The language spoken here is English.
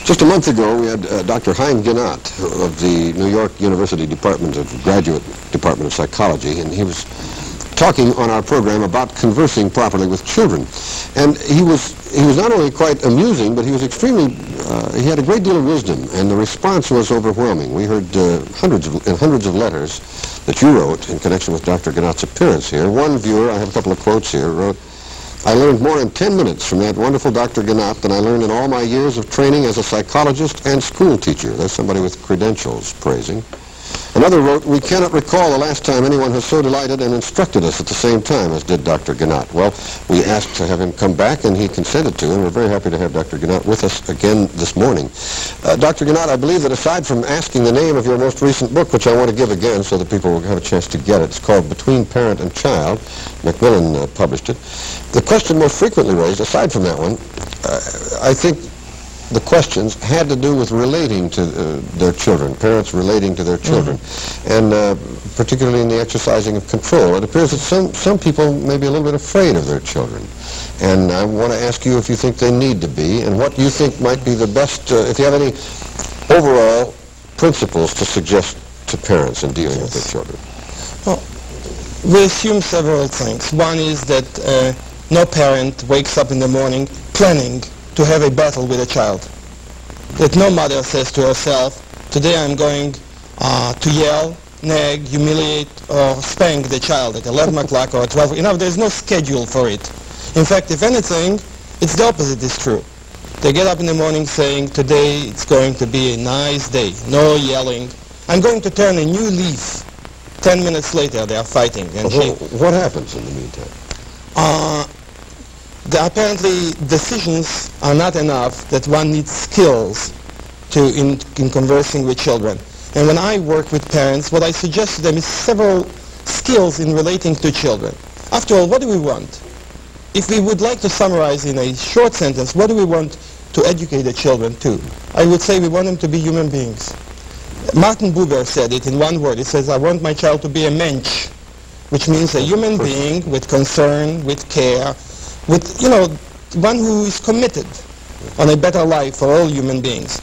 Just a month ago, we had Dr. Chaim Ginat of the New York University Graduate Department of Psychology, and he was talking on our program about conversing properly with children. And he was not only quite amusing, but he was extremely, he had a great deal of wisdom, and the response was overwhelming. We heard hundreds of letters that you wrote in connection with Dr. Ginat's appearance here. One viewer, I have a couple of quotes here, wrote, "I learned more in 10 minutes from that wonderful Dr. Ginat than I learned in all my years of training as a psychologist and school teacher." There's somebody with credentials praising. Another wrote, "We cannot recall the last time anyone has so delighted and instructed us at the same time as did Dr. Ginat." Well, we asked to have him come back, and he consented to, and we're very happy to have Dr. Ginat with us again this morning. Dr. Ginat, I believe that aside from asking the name of your most recent book, which I want to give again so that people will have a chance to get it, it's called Between Parent and Child. Macmillan published it. The question most frequently raised, aside from that one, I think the questions had to do with relating to their children, parents relating to their children, and particularly in the exercising of control. It appears that some people may be a little bit afraid of their children, and I want to ask you if you think they need to be, and what you think might be the best, if you have any overall principles to suggest to parents in dealing with their children. Well, we assume several things. One is that no parent wakes up in the morning planning to have a battle with a child. That no mother says to herself, today I'm going to yell, nag, humiliate, or spank the child at 11 o'clock or 12. You know, there's no schedule for it. In fact, if anything, it's the opposite is true. They get up in the morning saying, today it's going to be a nice day, no yelling. I'm going to turn a new leaf. 10 minutes later, they are fighting. And what happens in the meantime? Apparently, decisions are not enough, that one needs skills in conversing with children. And when I work with parents, what I suggest to them is several skills in relating to children. After all, what do we want? If we would like to summarize in a short sentence, what do we want to educate the children to? I would say we want them to be human beings. Martin Buber said it in one word. He says, I want my child to be a mensch, which means a human being with concern, with care, with, you know, one who is committed on a better life for all human beings.